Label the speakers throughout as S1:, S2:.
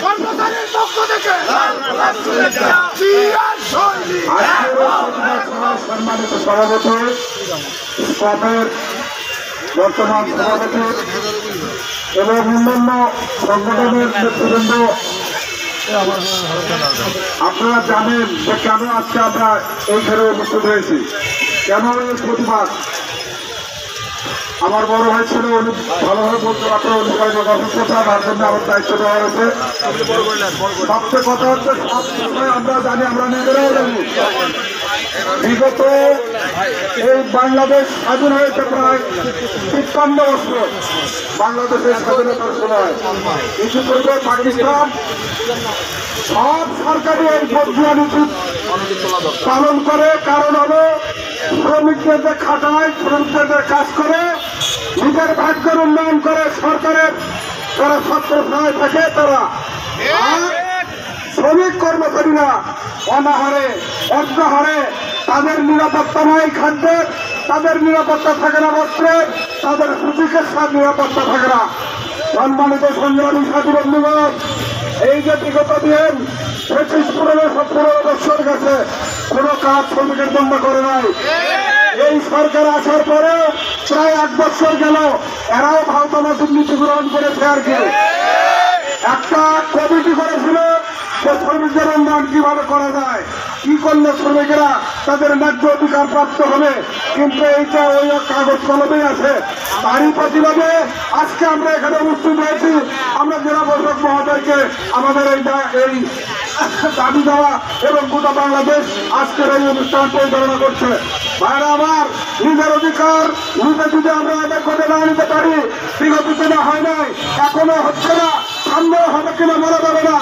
S1: কর্মচারীর পক্ষ থেকে সম্মানিত সভাপতি, স্টাফের বর্তমান সভাপতি এবং অন্যান্য সংগঠনের নেতৃবৃন্দ, আপনারা জানেন যে কেন আজকে আমরা এইখানে উপস্থিত হয়েছি, কেন এই প্রতিবাদ। আমার বড় ভাই ছিল, উনি ভালোভাবে বলতে পারতো, উনি অসুস্থতা তার জন্য আমার দায়িত্ব দেওয়া হয়েছে। সবচেয়ে কথা হচ্ছে আমরা জানি, আমরা নিজেরাও জানি বিগত এই বাংলাদেশ স্বাধীন হয়েছে প্রায় ৫৩ বছর। বাংলাদেশের স্বাধীনতার সময় কিছু পূর্বে পাকিস্তান সব সরকারি এই বদুয়া নীতি পালন করে। কারণ হলো শ্রমিকদের খাটায়, শ্রমিকদের কাজ করে, নিজের ভাগ্যের উন্নয়ন করে সরকারের যারা ছত্রছায়ায় থাকে তারা। শ্রমিক কর্মচারীরা অনাহারে অর্ধহারে, তাদের নিরাপত্তা নাই খাদ্যের, তাদের নিরাপত্তা থাকে না বস্ত্রের, তাদের চিকিৎসার নিরাপত্তা থাকে না। সম্মানিত সংগ্রামী সাথী বন্ধুগণ, এই যে বিগত দিন ২৫-১৫ বছর গেছে, কোন কাজ শ্রমিকের জন্য করে নাই। এই সরকার আসার পরে প্রায় ১ বছর গেল, এরাও ভারতনা দুর্নীতি গ্রহণ করেছে। আর কি একটা কমিটি করেছিল যে শ্রমিকদের উন্নয়ন কিভাবে করা যায়, কি করলে শ্রমিকেরা তাদের ন্যায্য অধিকার প্রাপ্ত হবে, কিন্তু এইটা ওই কাগজ কলমেই আছে। তারই প্রতিবাদে আজকে আমরা এখানে উপস্থিত হয়েছি। আমরা জেলা প্রশাসক মহোদয়কে আমাদের এই দাবি দেওয়া এবং গোটা বাংলাদেশ আজকের এই অনুষ্ঠান পরিচালনা করছে। ভাইরা আমার, নিজের অধিকার নিজে যদি আমরা আদায় করে না নিতে পারি, বিগত দিনে হয় নাই, এখনো হচ্ছে না, সামনেও হবে কিনা বলা যাবে না।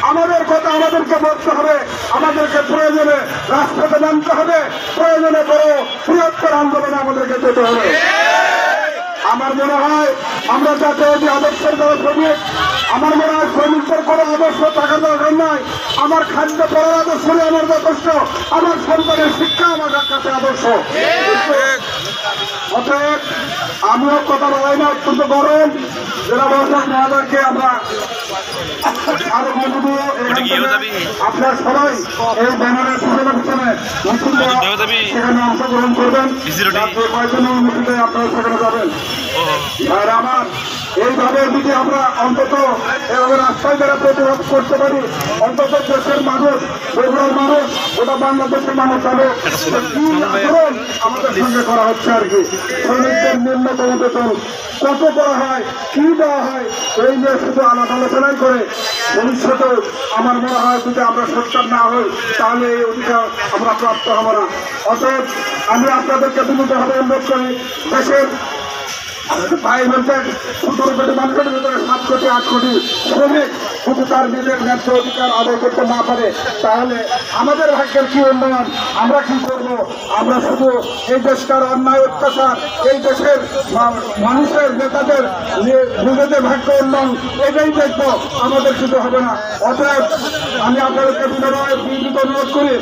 S1: আমাদের কথা আমাদেরকে বলতে হবে, আমাদেরকে প্রয়োজনে রাজপথে নামতে হবে, প্রয়োজনে বড় বৃহত্তর আন্দোলনে আমাদেরকে যেতে হবে। আমার মনে হয় আমরা যাতে ওই আদর্শের দ্বারা শ্রমিক, আমার মনে হয় শ্রমিকদের কোনো আদর্শ টাকা দরকার নাই। আমার খাদ্য পড়ার আদর্শ আমার যথেষ্ট, আমার সন্তানের শিক্ষা আমার কাছে আদর্শ। অতএব আমিও কথা বলাই না, অত্যন্ত গরম। জেলা প্রশাসক মহোদয়কে আমরা আরো বন্ধু আপনার সবাই এই ব্যানারের পিছনে সেখানে অংশগ্রহণ করবেন, কয়েকজন অনুমতিতে আপনারা সেখানে যাবেন। আর আমার এইভাবে যদি আমরা অন্তত এভাবে রাস্তায় যারা প্রতিরোধ করতে পারি, অন্তত দেশের মানুষ, বগুড়ার মানুষ, ওটা বাংলাদেশের মানুষ হবে কি আচরণ আমাদের সঙ্গে করা হচ্ছে। আর কি শ্রমিকদের ন্যূনতম বেতন কত করা হয়, কি দেওয়া হয়, এই নিয়ে শুধু আলাপ আলোচনাই করে ভবিষ্যতে আমার মনে হয় যদি আমরা সচ্ছল না হই তাহলে এই অধিকার আমরা প্রাপ্ত হব না। অতএব আমি আপনাদেরকে বিনীতভাবে অনুরোধ করি, দেশের ভাই বলছেন ১৭ কোটি মানুষের ভিতরে ৭ কোটি ৮ কোটি শ্রমিক শুধু তার নিজের ন্যায্য অধিকার আদায় করতে না পারে, তাহলে আমাদের ভাগ্যের কি উন্নয়ন, আমরা কি করব? আমরা শুধু এই দেশটার অন্যায় অত্যাচার, এই দেশের মানুষের নেতাদের নিজেদের ভাগ্য উন্নয়ন এটাই দেখবো, আমাদের শুধু হবে না। অতএব আমি আপনাদেরকে বিনীত অনুরোধ করি,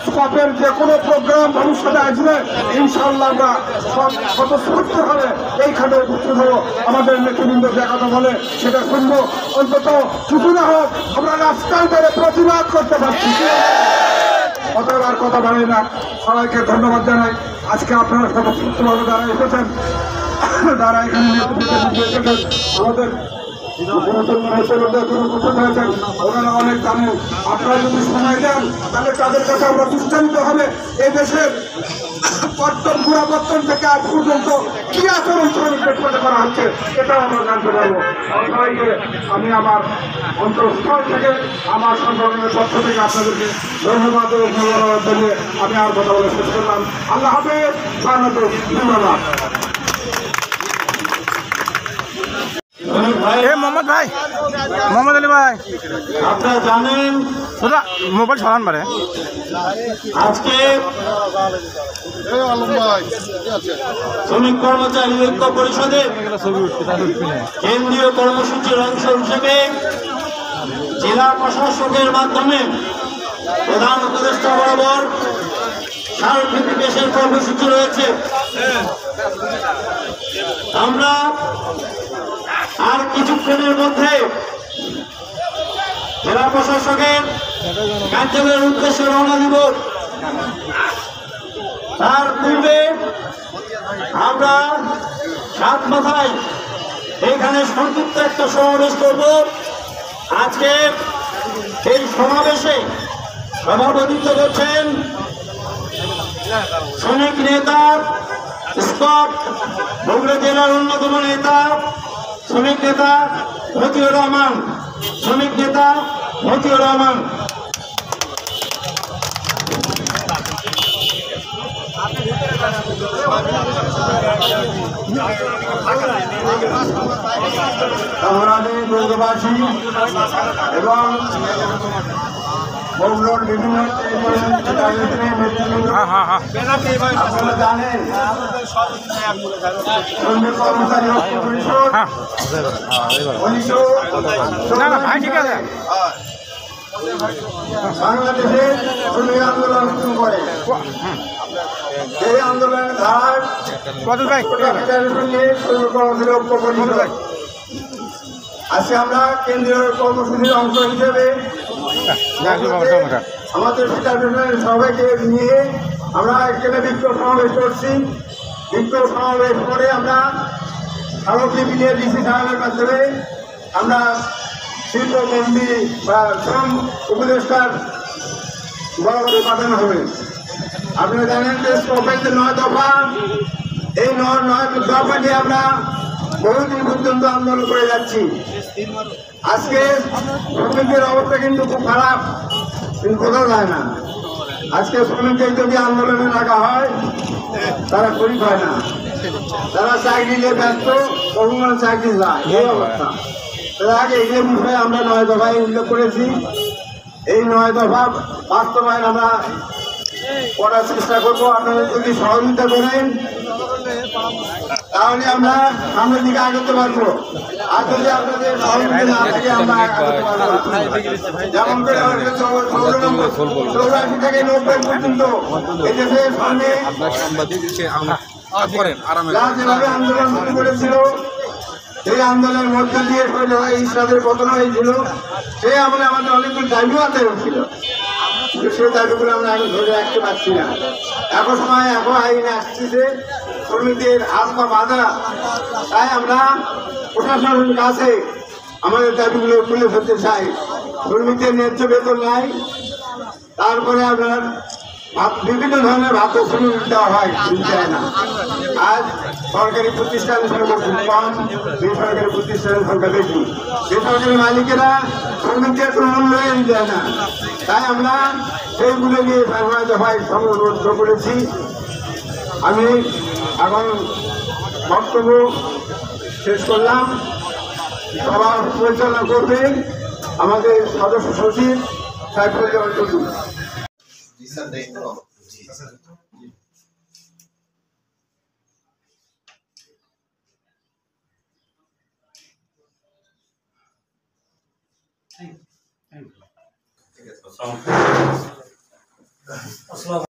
S1: স্টাফের যে কোনো প্রোগ্রাম ভবিষ্যতে আসবে ইনশাআল্লাহ আমরা স্বতঃস্ফূর্ত হবে এইখানে উপস্থিত হবো। আমাদের নেতৃবৃন্দ যে কথা বলে সেটা শুনবো, অন্তত কিছু না হোক আমরা রাস্তায় বেড়ে প্রতিবাদ করতে পারছি। অতএব আর কথা বাড়াই না, সবাইকে ধন্যবাদ জানাই। আজকে আপনারা স্বতঃস্ফূর্তভাবে যারা এসেছেন, যারা এখানে আমাদের ওনারা অনেক জানেন। আপনারা যদি সময় দেন তাহলে তাদের কাছে আমরা দৃষ্টান্ত হবে এই দেশের পত্তন পুরাপত্তন থেকে আজ পর্যন্ত কি আচরণ শ্রমিকদের সাথে করা হচ্ছে এটাও আমরা জানতে পারবো। সবাইকে আমি আমার অন্তঃস্থল থেকে আমার সংগঠনের পক্ষ থেকে আপনাদেরকে ধন্যবাদ এবং ধন্যবাদ জানিয়ে আমি আর কথা বলে শেষ করলাম। আল্লাহ হাফেজ, ধন্যবাদ।
S2: মোহাম্মদ ভাই, মোহাম্মদ আলী ভাই,
S3: আপনারা জানেন
S2: মোবাইল সরান পারে
S3: আজকে শ্রমিক কর্মচারী ঐক্য পরিষদের কেন্দ্রীয় কর্মসূচির অংশ হিসেবে জেলা প্রশাসকের মাধ্যমে প্রধান উপদেষ্টা বরাবর স্মারকলিপি পেশের কর্মসূচি রয়েছে। আমরা আর কিছুক্ষণের মধ্যে জেলা প্রশাসকের কার্যালয়ের উদ্দেশ্যে রওনা দিব। তার পূর্বে আমরা সাত মাথায় এখানে সংযুক্ত একটা সমাবেশ করব। আজকে এই সমাবেশে সভাপতিত্ব করছেন শ্রমিক নেতা স্কট, বগুড়া জেলার অন্যতম নেতা শ্রমিক নেতা মতিউর রহমান।
S1: দুর্গবাসী এবং বগুড়ার বিভিন্ন আপনারা জানেন শ্রমিক কর্মচারী ঐক্য পরিষদ 1994 বাংলাদেশে শ্রমিক আন্দোলন শুরু করে। এই আন্দোলনের ধার আজকে আমরা কেন্দ্রীয় কর্মসূচির অংশ হিসেবে আমাদের ফেডারেশনের সবাইকে নিয়ে আমরা এখানে বিক্ষোভ সমাবেশ করছি। বিক্ষোভ সমাবেশ করে আমরা স্মারকলিপি নিয়ে ডিসি সাহেবের মাধ্যমে আমরা শিল্পমন্ত্রী বা শ্রম উপদেষ্টার বরাবরে পাঠানো হবে। আপনারা জানেন যে স্কপের যে 9 দফা, এই 9 দফা নিয়ে আমরা বহুদিন পর্যন্ত আন্দোলন করে যাচ্ছি। আজকে শ্রমিকদের অবস্থা কিন্তু খুব খারাপ, কিন্তু বোঝা যায় না। আজকে শ্রমিকদের যদি আন্দোলনে রাখা হয় তারা শরিক হয় না, তারা চাকরি নিয়ে ব্যস্ত, কখনো চাকরি যায়, এই অবস্থা। তার আগে এই বিষয়ে আমরা 9 দফায় উল্লেখ করেছি। এই 9 দফা বাস্তবায়ন আমরা করার চেষ্টা করবো। আপনারা যদি সহযোগিতা করেন তাহলে আমরা সামনের দিকে আগাতে পারবো। আর যদি আপনাদের সহযোগিতা না থাকে আমরা আগাতে পারবো। যেমন করে 84 থেকে 90 পর্যন্ত এদেশের সামনে যেভাবে আন্দোলন শুরু করেছিল, সেই আন্দোলনের মধ্য দিয়ে ইসরাতের পতন হয়েছিল। সেই আমলে আমাদের অনেকগুলো দাবিও আদায় হচ্ছিল, সেই দাবিগুলো আমরা এখন ধরে রাখতে পারছি না। এখন সময় এখন আইনে আসছে শ্রমিকদের হাত পা বাঁধা। তাই আমরা প্রশাসনের কাছে আমাদের দাবিগুলো তুলে ধরতে চাই। শ্রমিকদের ন্যায্য বেতন নাই, তারপরে আপনার বিভিন্ন ধরনের ভাতা শ্রমিক দেওয়া হয়, দেয় না। আজ সরকারি প্রতিষ্ঠানের সংখ্যা খুব কম, বেসরকারি প্রতিষ্ঠানের সংখ্যা বেশি। বেসরকারি মালিকেরা শ্রমিকদের কোনো মূল্যায়ন দেয় না। তাই আমরা সেইগুলো নিয়ে 9 দফায় সংবদ্ধ করেছি। আমি এখন বক্তব্য শেষ করলাম। সভা পরিচালনা করবেন আমাদের সদস্য সচিব সাইফুল জামান।